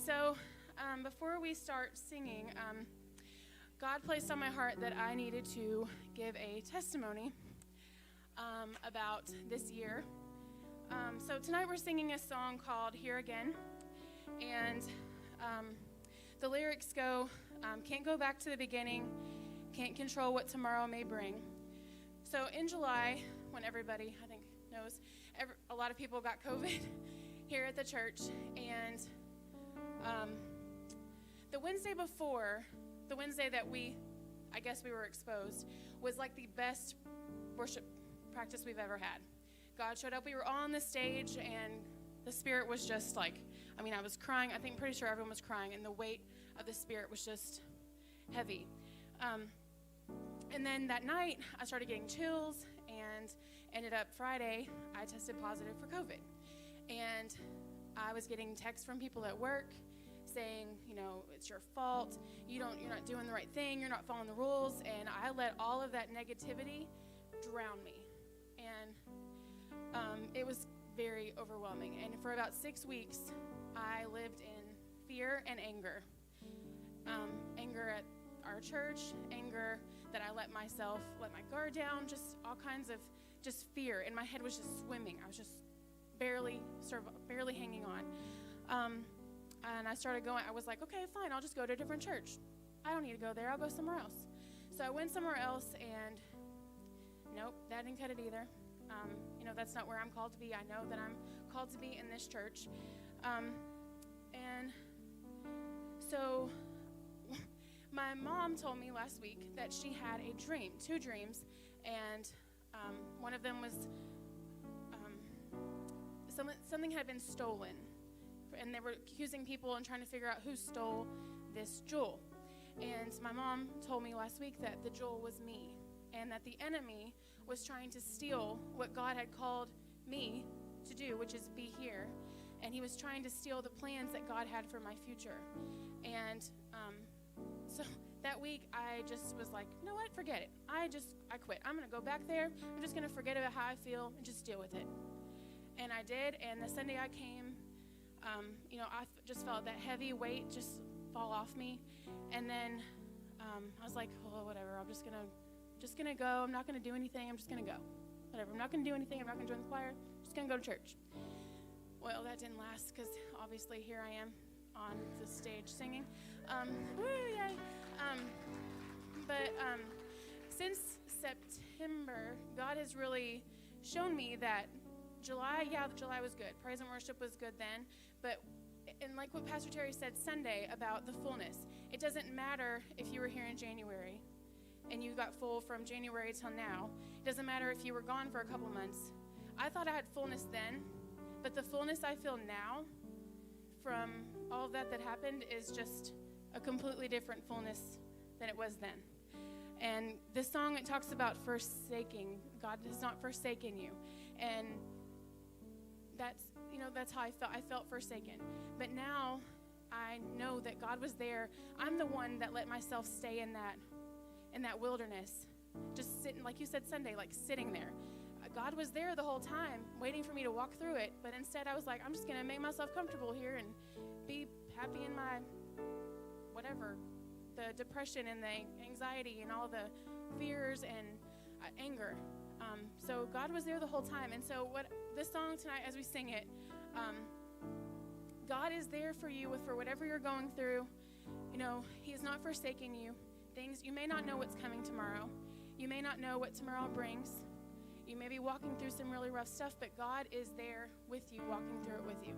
So before we start singing, God placed on my heart that I needed to give a testimony about this year. So tonight we're singing a song called Here Again, and the lyrics go, can't go back to the beginning, can't control what tomorrow may bring. So in July, when everybody, I think, knows, a lot of people got COVID here at the church, and the Wednesday before, the Wednesday that we were exposed, was like the best worship practice we've ever had. God showed up, we were all on the stage, and the Spirit was just like, I was crying. Pretty sure everyone was crying, and the weight of the Spirit was just heavy. And then that night, I started getting chills, and ended up Friday, I tested positive for COVID. And I was getting texts from people at work saying, it's your fault, you're not doing the right thing, you're not following the rules, and I let all of that negativity drown me. And it was very overwhelming. And for about 6 weeks, I lived in fear and anger. Anger at our church, anger that I let my guard down, just all kinds of just fear. And my head was just swimming. I was just barely hanging on. And I started going, I was like, okay, fine, I'll just go to a different church. I don't need to go there, I'll go somewhere else. So I went somewhere else, and nope, that didn't cut it either. That's not where I'm called to be. I know that I'm called to be in this church. And so my mom told me last week that she had a dream, 2 dreams, and one of them was something had been stolen, and they were accusing people and trying to figure out who stole this jewel. And my mom told me last week that the jewel was me, and that the enemy was trying to steal what God had called me to do, which is be here. And he was trying to steal the plans that God had for my future. And so that week, I just was like, you know what, forget it. I quit. I'm going to go back there. I'm just going to forget about how I feel and just deal with it. And I did, and the Sunday I came, I just felt that heavy weight just fall off me. And then I was like, oh, whatever, I'm just gonna go. I'm not gonna do anything. I'm just gonna go. Whatever. I'm not gonna do anything. I'm not gonna join the choir. I'm just gonna go to church. Well, that didn't last, because obviously here I am on the stage singing. But since September, God has really shown me that July was good. Praise and worship was good then. And like what Pastor Terry said Sunday about the fullness, it doesn't matter if you were here in January and you got full from January till now. It doesn't matter if you were gone for a couple months. I thought I had fullness then, but the fullness I feel now from all of that happened is just a completely different fullness than it was then. And this song, it talks about forsaking. God has not forsaken you. And that's how I felt. I felt forsaken. But now I know that God was there. I'm the one that let myself stay in that wilderness, just sitting, like you said Sunday, like sitting there. God was there the whole time, waiting for me to walk through it. But instead, I was like, I'm just going to make myself comfortable here and be happy in my whatever, the depression and the anxiety and all the fears and anger. So God was there the whole time. And so what this song tonight, as we sing it, God is there for you for whatever you're going through. He is not forsaking you. You may not know what's coming tomorrow. You may not know what tomorrow brings. You may be walking through some really rough stuff, but God is there with you, walking through it with you.